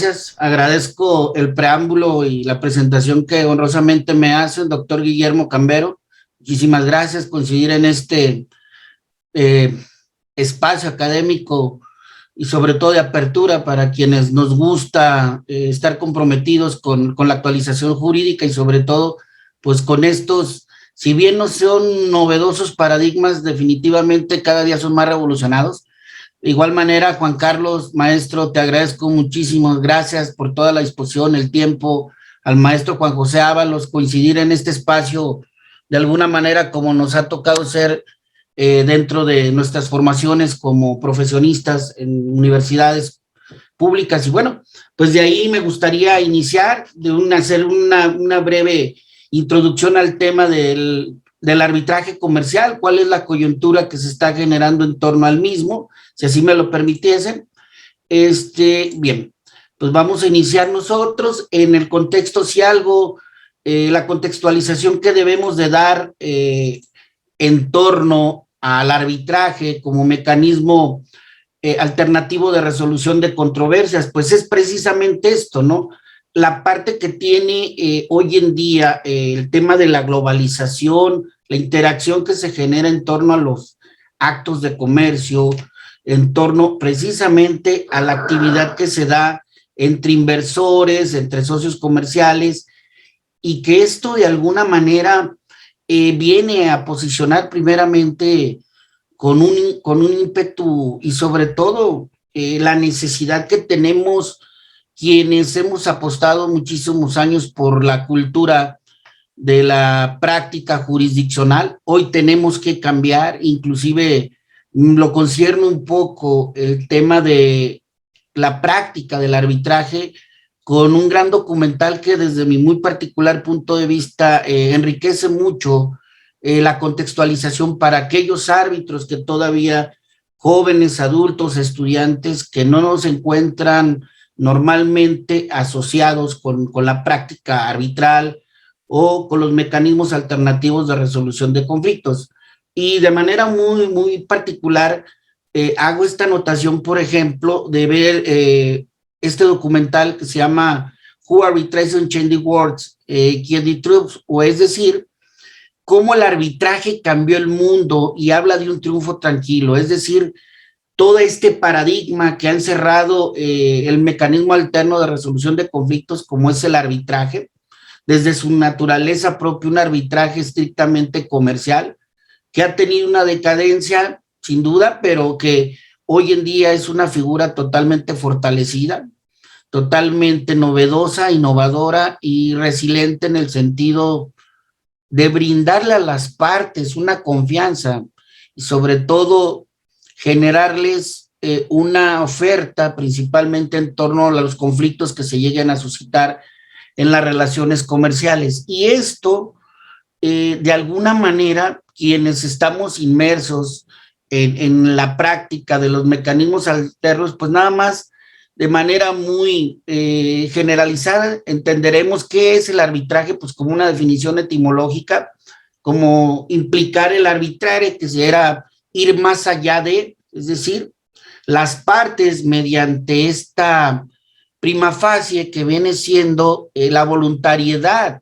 gracias. Agradezco el preámbulo y la presentación que honrosamente me hace el doctor Guillermo Cambero. Muchísimas gracias por coincidir en este eh, espacio académico y sobre todo de apertura para quienes nos gusta estar comprometidos con la actualización jurídica y sobre todo pues con estos, si bien no son novedosos paradigmas, definitivamente cada día son más revolucionados. De igual manera, Juan Carlos, maestro, te agradezco muchísimo, gracias por toda la disposición, el tiempo, al maestro Juan José Ábalos, coincidir en este espacio de alguna manera como nos ha tocado ser dentro de nuestras formaciones como profesionistas en universidades públicas. Y bueno, pues de ahí me gustaría iniciar, hacer una breve introducción al tema del arbitraje comercial, cuál es la coyuntura que se está generando en torno al mismo, si así me lo permitiesen. Bien, pues vamos a iniciar nosotros en el contexto, si algo, la contextualización que debemos de dar en torno al arbitraje como mecanismo alternativo de resolución de controversias, pues es precisamente esto, ¿no? La parte que tiene hoy en día el tema de la globalización, la interacción que se genera en torno a los actos de comercio, en torno precisamente a la actividad que se da entre inversores, entre socios comerciales, y que esto de alguna manera viene a posicionar primeramente con un ímpetu y sobre todo la necesidad que tenemos quienes hemos apostado muchísimos años por la cultura de la práctica jurisdiccional. Hoy tenemos que cambiar, inclusive lo concierne un poco el tema de la práctica del arbitraje con un gran documental que desde mi muy particular punto de vista enriquece mucho la contextualización para aquellos árbitros que todavía, jóvenes, adultos, estudiantes, que no nos encuentran normalmente asociados con la práctica arbitral o con los mecanismos alternativos de resolución de conflictos. Y de manera muy particular, hago esta anotación, por ejemplo, de ver este documental que se llama Who Arbitration Changed the World, Kill the Troops, o es decir, cómo el arbitraje cambió el mundo y habla de un triunfo tranquilo, es decir, todo este paradigma que ha encerrado el mecanismo alterno de resolución de conflictos como es el arbitraje, desde su naturaleza propia, un arbitraje estrictamente comercial, que ha tenido una decadencia, sin duda, pero que hoy en día es una figura totalmente fortalecida, totalmente novedosa, innovadora y resiliente en el sentido de brindarle a las partes una confianza y sobre todo generarles una oferta principalmente en torno a los conflictos que se lleguen a suscitar en las relaciones comerciales. Y esto, de alguna manera, quienes estamos inmersos en la práctica de los mecanismos alternos, pues nada más de manera muy generalizada entenderemos qué es el arbitraje, pues como una definición etimológica, como implicar el arbitraje, que será ir más allá de, es decir, las partes mediante esta prima facie que viene siendo la voluntariedad,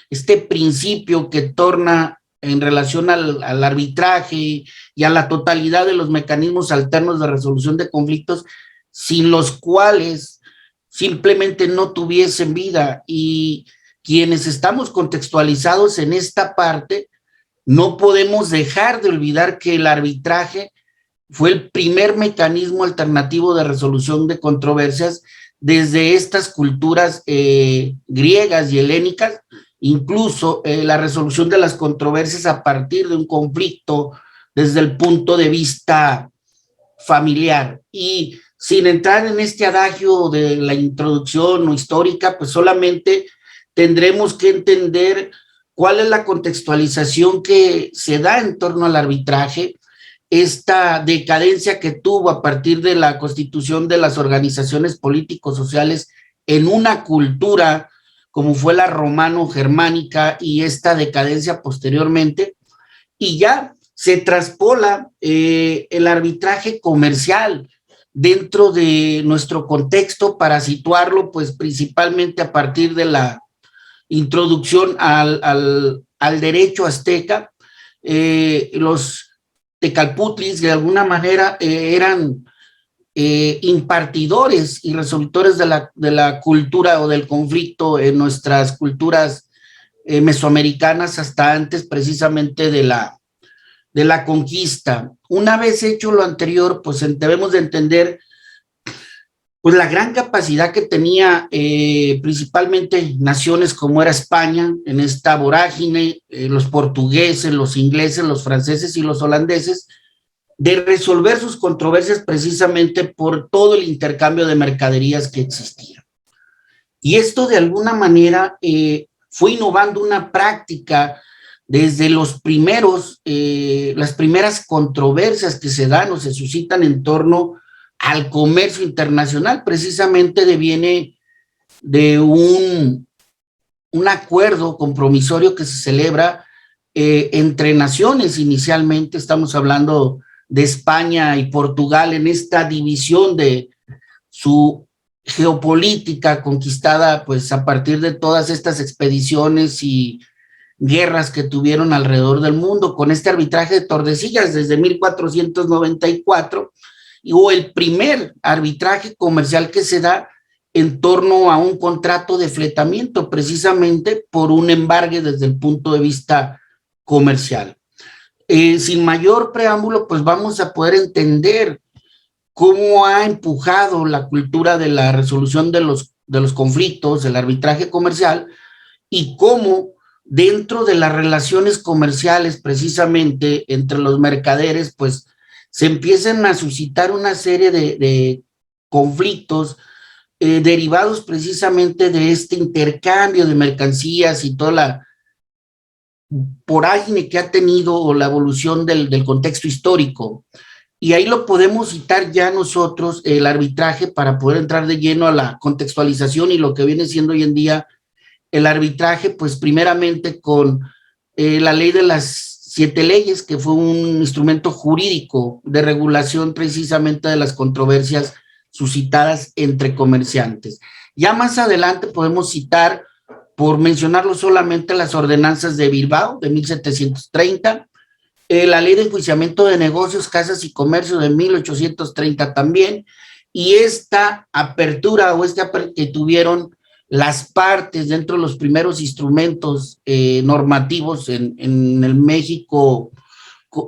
este principio que torna en relación al arbitraje y a la totalidad de los mecanismos alternos de resolución de conflictos, sin los cuales simplemente no tuviesen vida. Y quienes estamos contextualizados en esta parte, no podemos dejar de olvidar que el arbitraje fue el primer mecanismo alternativo de resolución de controversias desde estas culturas griegas y helénicas, incluso la resolución de las controversias a partir de un conflicto desde el punto de vista familiar. Y sin entrar en este adagio de la introducción o histórica, pues solamente tendremos que entender cuál es la contextualización que se da en torno al arbitraje, esta decadencia que tuvo a partir de la constitución de las organizaciones político-sociales en una cultura como fue la romano-germánica y esta decadencia posteriormente, y ya se traspola el arbitraje comercial, dentro de nuestro contexto para situarlo, pues principalmente a partir de la introducción al derecho azteca. Los tecalputlis de alguna manera eran impartidores y resolutores de la cultura o del conflicto en nuestras culturas mesoamericanas hasta antes precisamente de la conquista. Una vez hecho lo anterior, pues debemos de entender pues la gran capacidad que tenía principalmente naciones como era España en esta vorágine, los portugueses, los ingleses, los franceses y los holandeses, de resolver sus controversias precisamente por todo el intercambio de mercaderías que existía. Y esto de alguna manera fue innovando una práctica desde los primeros, las primeras controversias que se dan o se suscitan en torno al comercio internacional, precisamente deviene de un acuerdo compromisorio que se celebra entre naciones inicialmente. Estamos hablando de España y Portugal en esta división de su geopolítica conquistada pues a partir de todas estas expediciones y guerras que tuvieron alrededor del mundo, con este arbitraje de Tordesillas desde 1494, y hubo el primer arbitraje comercial que se da en torno a un contrato de fletamiento, precisamente por un embargue desde el punto de vista comercial. Sin mayor preámbulo, pues vamos a poder entender cómo ha empujado la cultura de la resolución de los conflictos, el arbitraje comercial, y cómo dentro de las relaciones comerciales precisamente entre los mercaderes, pues se empiezan a suscitar una serie de conflictos derivados precisamente de este intercambio de mercancías y toda la vorágine que ha tenido o la evolución del contexto histórico. Y ahí lo podemos citar ya nosotros, el arbitraje, para poder entrar de lleno a la contextualización y lo que viene siendo hoy en día el arbitraje, pues primeramente con la ley de las 7 leyes, que fue un instrumento jurídico de regulación precisamente de las controversias suscitadas entre comerciantes. Ya más adelante podemos citar, por mencionarlo solamente, las ordenanzas de Bilbao de 1730, la ley de enjuiciamiento de negocios, casas y comercio de 1830 también, y esta apertura o que tuvieron las partes dentro de los primeros instrumentos normativos en el México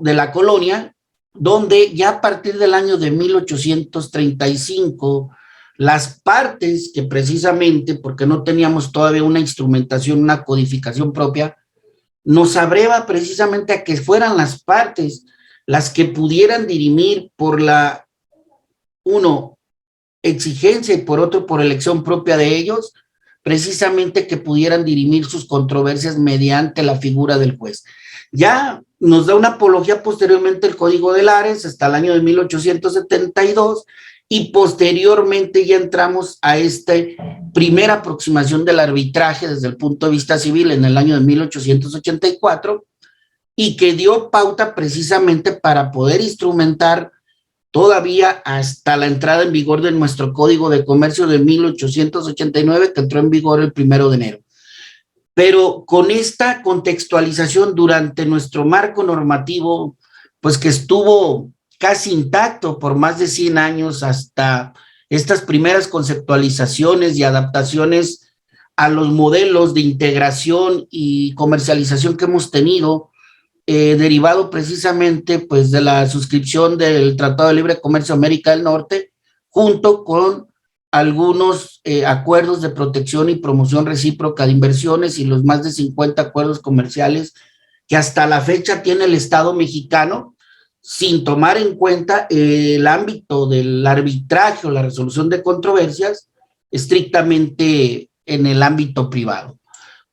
de la colonia, donde ya a partir del año de 1835, las partes que precisamente, porque no teníamos todavía una instrumentación, una codificación propia, nos abreva precisamente a que fueran las partes las que pudieran dirimir por la, uno, exigencia y por otro, por elección propia de ellos, precisamente que pudieran dirimir sus controversias mediante la figura del juez. Ya nos da una apología posteriormente el Código de Lares hasta el año de 1872 y posteriormente ya entramos a esta primera aproximación del arbitraje desde el punto de vista civil en el año de 1884 y que dio pauta precisamente para poder instrumentar todavía hasta la entrada en vigor de nuestro Código de Comercio de 1889, que entró en vigor el 1 de enero. Pero con esta contextualización durante nuestro marco normativo, pues que estuvo casi intacto por más de 100 años hasta estas primeras conceptualizaciones y adaptaciones a los modelos de integración y comercialización que hemos tenido, derivado precisamente pues de la suscripción del Tratado de Libre Comercio América del Norte, junto con algunos acuerdos de protección y promoción recíproca de inversiones y los más de 50 acuerdos comerciales que hasta la fecha tiene el Estado mexicano, sin tomar en cuenta el ámbito del arbitraje o la resolución de controversias estrictamente en el ámbito privado.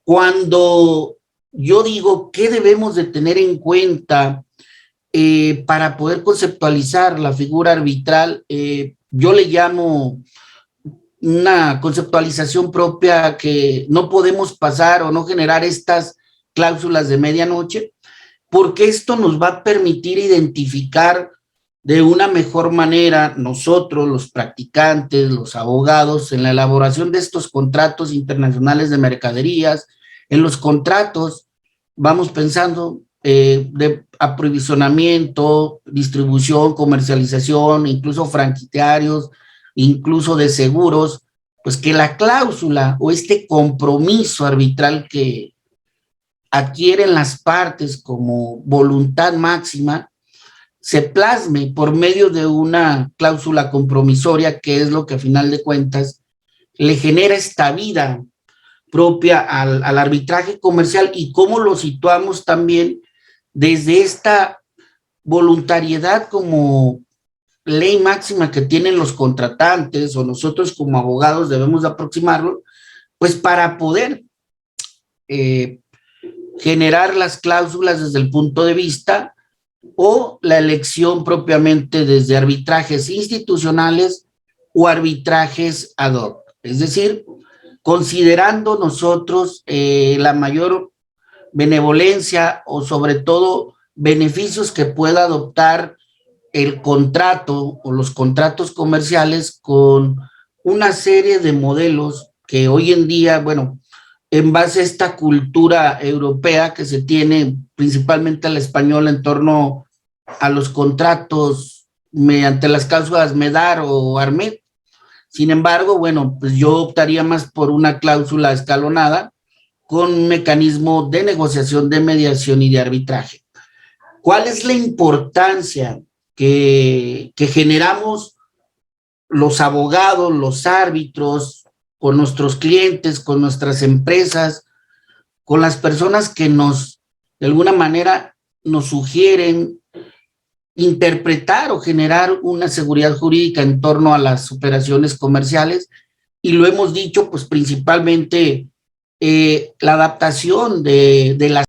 Cuando yo digo qué debemos de tener en cuenta para poder conceptualizar la figura arbitral, yo le llamo una conceptualización propia que no podemos pasar o no generar estas cláusulas de medianoche, porque esto nos va a permitir identificar de una mejor manera nosotros, los practicantes, los abogados, en la elaboración de estos contratos internacionales de mercaderías, en los contratos vamos pensando de aprovisionamiento, distribución, comercialización, incluso franquiciarios, incluso de seguros, pues que la cláusula o este compromiso arbitral que adquieren las partes como voluntad máxima se plasme por medio de una cláusula compromisoria, que es lo que a final de cuentas le genera esta vida propia al arbitraje comercial, y cómo lo situamos también desde esta voluntariedad como ley máxima que tienen los contratantes, o nosotros como abogados debemos de aproximarlo, pues para poder eh, generar las cláusulas desde el punto de vista o la elección propiamente desde arbitrajes institucionales o arbitrajes ad hoc. Es decir, considerando nosotros la mayor benevolencia o sobre todo beneficios que pueda adoptar el contrato o los contratos comerciales con una serie de modelos que hoy en día, bueno, en base a esta cultura europea que se tiene principalmente al español en torno a los contratos mediante las cláusulas MEDAR o ARMED. Sin embargo, bueno, pues yo optaría más por una cláusula escalonada con un mecanismo de negociación, de mediación y de arbitraje. ¿Cuál es la importancia que generamos los abogados, los árbitros, con nuestros clientes, con nuestras empresas, con las personas que nos, de alguna manera, nos sugieren interpretar o generar una seguridad jurídica en torno a las operaciones comerciales? Y lo hemos dicho, pues principalmente la adaptación de las